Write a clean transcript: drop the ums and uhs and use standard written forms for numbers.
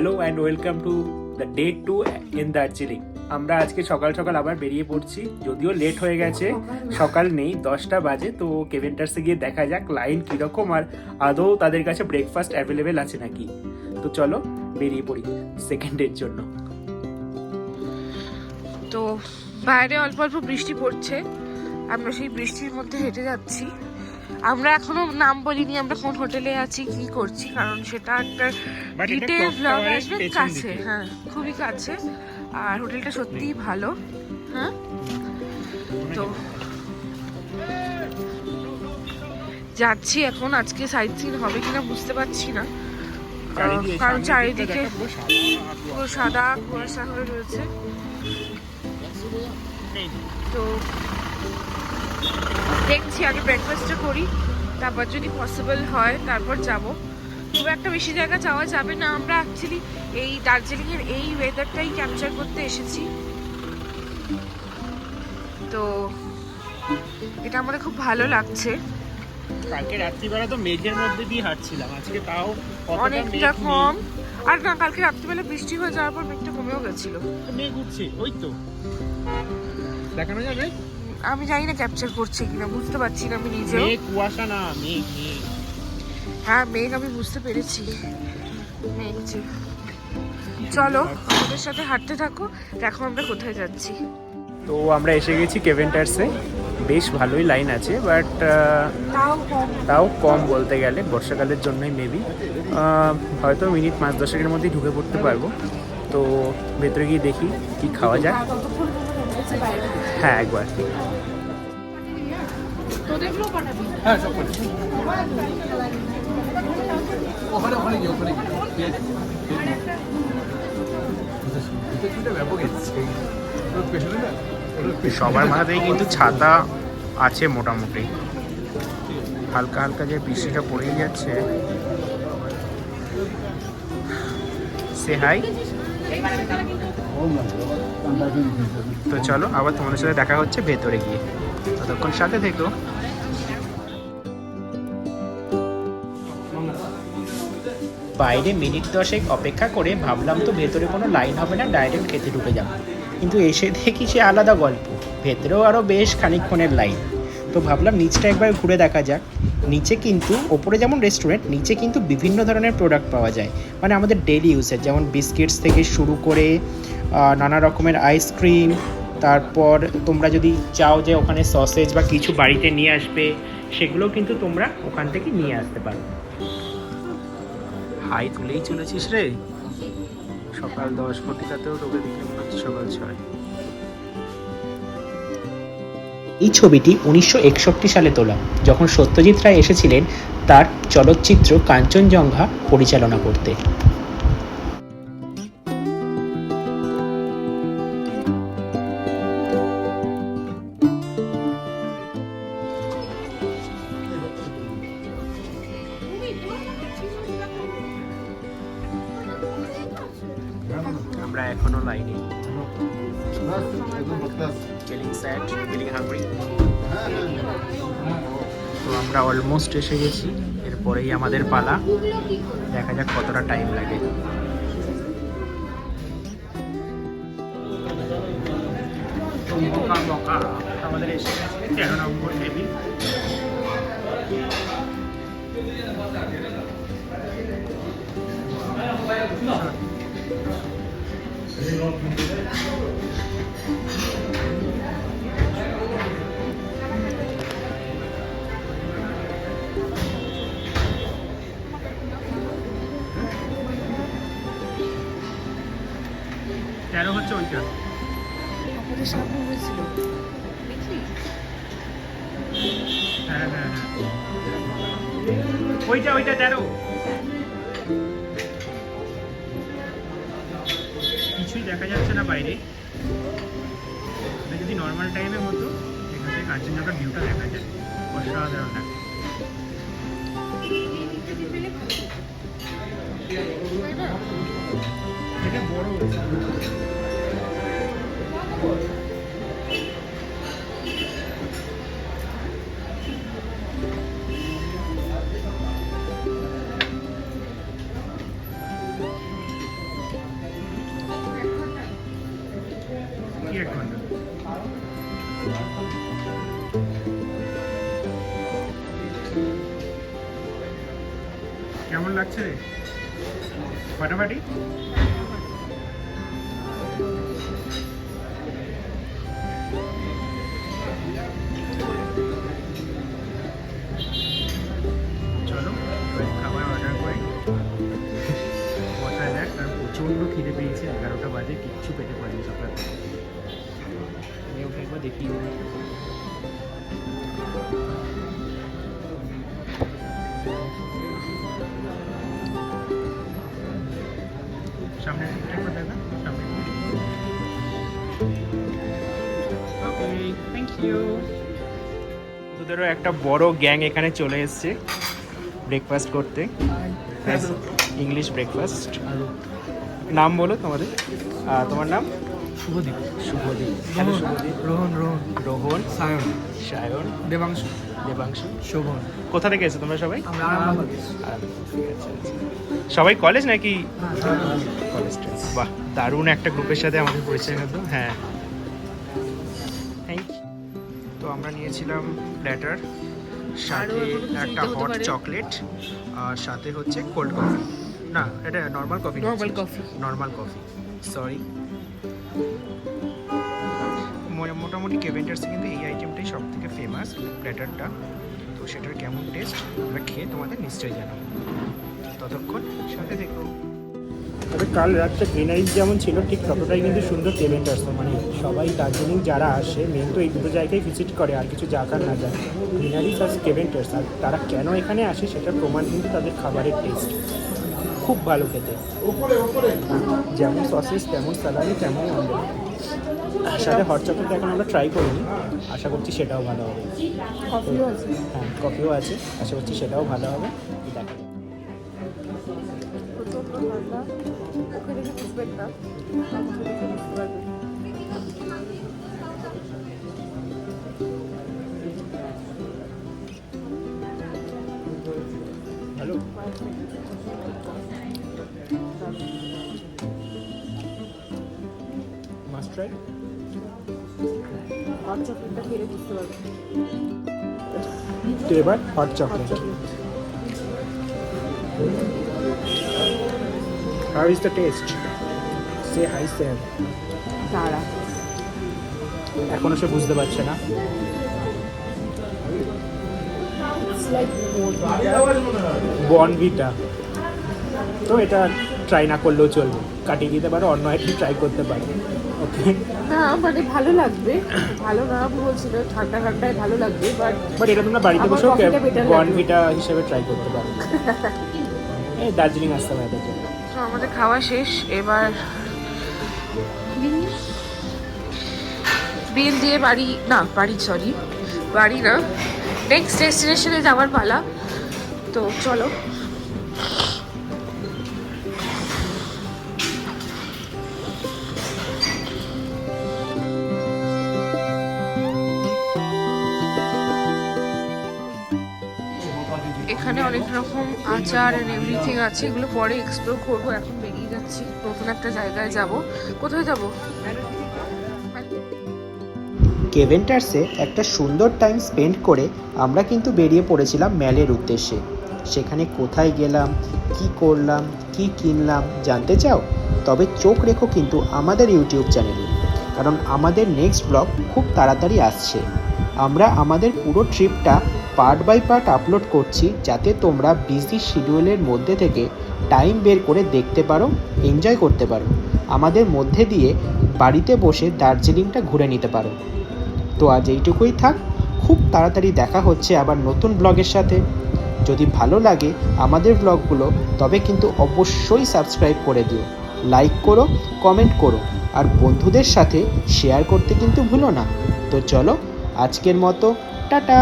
Hello and welcome to the day 2 in Darjeeling. আমরা আজকে সকাল সকাল আবার বেরিয়ে পড়ছি, যদিও লেট হয়ে গেছে, সকাল নেই, 10টা বাজে। তো কেভেন্টার্সে গিয়ে দেখা যাক লাইন কীরকম আর আদৌ তাদের কাছে ব্রেকফাস্ট অ্যাভেলেবেল আছে নাকি। তো চলো বেরিয়ে পড়ি সেকেন্ডের জন্য। তো বাইরে অল্প অল্প বৃষ্টি পড়ছে, আমরা সেই বৃষ্টির মধ্যে হেঁটে যাচ্ছি। আমরা এখনো নাম বলিনি আমরা কোন হোটেলে আছি, কি করছি, কারণ সেটা একটা ডিটেইল ব্লগ আসবে কাছে। হ্যাঁ, খুবই কাছে, আর হোটেলটা সত্যিই ভালো। হ্যাঁ, তো যাচ্ছি এখন। আজকে সাইট সিন হবে কিনা বুঝতে পারছি না, কারণ চারিদিকে পুরো সাদা কুয়াশা হয়ে রয়েছে। তো দেখছি আগে ব্রেকফাস্টটা করি, তারপর যদি পসিবল হয় তারপর যাব। খুব একটা বেশি জায়গা যাওয়া যাবে না, আমরা অ্যাকচুয়ালি এই দার্জিলিংয়ের এই ওয়েদারটাই ক্যাপচার করতে এসেছি। তো এটা আমাদের খুব ভালো লাগছে। কালকে রাত্রিবেলা তো মেঘের মধ্যে দিয়ে হাঁটছিলাম, আজকে তাও অনেকটা কম। আর না, কালকে রাত্রিবেলা বৃষ্টি হয়ে যাওয়ার পর মেঘটা কমেও গেছিল। মেঘ উঠছে, ওই তো দেখানো যাবে। আমি জানি না ক্যাপচার করছে কিনা, বুঝতে পারছি না আমি নিজেও। মেঘ, কুয়াশা না, মেঘ। হ্যাঁ, মেঘ আমি বুঝতে পেরেছি, মেঘ যে। চলো আমাদের সাথে হাঁটতে থাকো, দেখো আমরা কোথায় যাচ্ছি। তো আমরা এসে গেছি কেভেন্টার্সে। বেশ ভালোই লাইন আছে, বাট তাও কম বলতে গেলে, বর্ষাকালের জন্যই মেবি। হয়তো মিনিট 5-10 মধ্যেই ঢুকে পড়তে পারবো। তো ভেতরে গিয়ে দেখি কি খাওয়া যায়। হ্যাঁ, একবার সবার মাথাতেই কিন্তু ছাতা আছে মোটামুটি, হালকা হালকা যে বৃষ্টিটা পড়েই যাচ্ছে। সে হাই। তো চলো আবার তোমাদের সাথে দেখা হচ্ছে ভেতরে গিয়ে, ততক্ষণ সাথে থেকো। বাইরে মিনিট 10 অপেক্ষা করে ভাবলাম তো ভেতরে কোনো লাইন হবে না, ডাইরেক্ট খেতে ঢুকে যাবো, কিন্তু এসে দেখি সে আলাদা গল্প, ভেতরেও আরও বেশ খানিকক্ষণের লাইন। তো ভাবলাম নিচটা একবার ঘুরে দেখা যাক। নিচে কিন্তু, ওপরে যেমন রেস্টুরেন্ট, নিচে কিন্তু বিভিন্ন ধরনের প্রোডাক্ট পাওয়া যায়, মানে আমাদের ডেইলি ইউজের, যেমন বিস্কিটস থেকে শুরু করে নানা রকমের আইসক্রিম। তারপর তোমরা যদি চাও যে ওখানে সসেজ বা কিছু বাড়িতে নিয়ে আসবে, সেগুলোও কিন্তু তোমরা ওখান থেকে নিয়ে আসতে পারো। হাই তুলেই চলেছিস রে, সকাল 10 ঘটিকাতেও তোকে দেখলে মনে হচ্ছে সকাল 6। এই ছবিটি 1961 সালে তোলা, যখন সত্যজিৎ রায় এসেছিলেন তার চলচ্চিত্র কাঞ্চনজঙ্ঘা পরিচালনা করতে। আমরা এখনো লাইনে, তো আমরা অলমোস্ট এসে গেছি, এরপরেই আমাদের পালা, দেখা যাক কতটা টাইম লাগে। আমাদের এসে গেছে 13 নম্বর টেবিল। তেরো হচ্ছে ওইটা, হ্যাঁ হ্যাঁ হ্যাঁ, ওইটা 13। কিছুই দেখা যাচ্ছে না বাইরে, যদি নর্মাল টাইমের মতো এখান থেকে কাঞ্চনজঙ্ঘার ভিউটা দেখা যায়, অসাধারণ লাগে। এটা বড় কেমন লাগছে রে? ফাটাফাটি। চলো এবার খাবার অর্ডার করি, বসা যাক। কারণ প্রচণ্ড খিদে পেয়েছে, 11টা বাজে, কিচ্ছু পেটে পড়েনি সকাল থেকে। আমি ওকে একবার দেখি। সামনে একবার দেখা, সামনে। ওকে, থ্যাংক ইউ। তোদেরও একটা বড় গ্যাং এখানে চলে এসছে ব্রেকফাস্ট করতে, ইংলিশ ব্রেকফাস্ট। নাম বলো তোমাদের। তোমার নাম? শুভদীপ। শুভদীপ। হ্যালো শুভদীপ। রোহন। রোহন। সায়ন। সায়ন। দেবাংশু। দেবাংশু। শোভন। কোথা থেকে এসেছো তোমরা সবাই? আমরা আরামবাগ। আচ্ছা আচ্ছা। সবাই কলেজ নাকি? কলেজ। বাহ, দারুণ একটা গ্রুপের সাথে আমাদের পরিচয় হলো। হ্যাঁ, থ্যাংক ইউ। তো আমরা নিয়েছিলাম প্ল্যাটার, সাথে একটা হট চকলেট, আর সাথে হচ্ছে কোল্ড কফি। না, এটা normal coffee. Normal coffee, sorry. মোটামুটি কেভেন্টার্সে কিন্তু এই আইটেমটাই সব থেকে ফেমাস, প্ল্যাটারটা। তো সেটার কেমন টেস্ট আমরা খেয়ে তোমাদের নিশ্চয়ই জানাবো। ততক্ষণ সাথে দেখো। তবে কাল রাতটা গ্রিনারিজ যেমন ছিল, ঠিক ততটাই কিন্তু সুন্দর কেভেন্টার্স। মানে সবাই দার্জিলিং যারা আসে মেন তো এই দুটো জায়গায় ভিজিট করে, আর কিছু জায়গার না যায়, গ্রিনারিজ আর কেভেন্টার্স। আর তারা কেন এখানে আসে সেটার প্রমাণ কিন্তু তাদের খাবারের টেস্ট খুব ভালো খেতে। যেমন সসেস তেমন স্যালারি তেমন অমলেট, সাথে হট চকলেট এখন আমরা ট্রাই করিনি, আশা করছি সেটাও ভালো হবে। হ্যাঁ, কফিও আছে, আশা করছি সেটাও ভালো হবে। দেখা যাক। Hello, must try. হট চকলেটটা খেলে বুঝতে পারবে। তো এবার hot chocolate. How is the taste? Say hi, Sam. দাঁড়া, এখনো সে বুঝতে পারছে না। বনভিটা। তো এটা ট্রাই না করলেও চলবে, কাটিয়ে দিতে পারো, অন্য আইটেম ট্রাই করতে পারো। ওকে, না মানে ভালো লাগবে, ভালো না বলছি না, ঠান্ডা ঠান্ডায় ভালো লাগবে, বাট এটা তোমরা বাড়িতে আমার বসেও কফিটা better বনভিটা হিসেবে ট্রাই করতে পারো। এই দার্জিলিং আসতে হবে এদের জন্য। তো আমাদের খাওয়া শেষ, এবার বিল দিয়ে বাড়ি না, নেক্সট ডেস্টিনেশনে যাওয়ার পালা। তো চলো। এখানে অনেক রকম আচার এন্ড এভরিথিং আছে, এগুলো পরে এক্সপ্লোর করবো। এখন বেরিয়ে যাচ্ছি, নতুন একটা জায়গায় যাব। কোথায় যাব? কেভেন্টার্সে একটা সুন্দর টাইম স্পেন্ড করে আমরা কিন্তু বেরিয়ে পড়েছিলাম ম্যালের উদ্দেশ্যে। সেখানে কোথায় গেলাম, কি করলাম, কি কিনলাম জানতে চাও? তবে চোখ রেখো কিন্তু আমাদের ইউটিউব চ্যানেলে, কারণ আমাদের নেক্সট ব্লগ খুব তাড়াতাড়ি আসছে। আমরা আমাদের পুরো ট্রিপটা পার্ট বাই পার্ট আপলোড করছি, যাতে তোমরা বিজি শিডিউলের মধ্যে থেকে টাইম বের করে দেখতে পারো, এনজয় করতে পারো, আমাদের মধ্যে দিয়ে বাড়িতে বসে দার্জিলিংটা ঘুরে নিতে পারো। তো আজ এইটুকুই থাক, খুব তাড়াতাড়ি দেখা হচ্ছে আবার নতুন ব্লগের সাথে। যদি ভালো লাগে আমাদের ব্লগগুলো তবে কিন্তু অবশ্যই সাবস্ক্রাইব করে দিও, লাইক করো, কমেন্ট করো, আর বন্ধুদের সাথে শেয়ার করতে কিন্তু ভুলো না। তো চলো, আজকের মতো টাটা।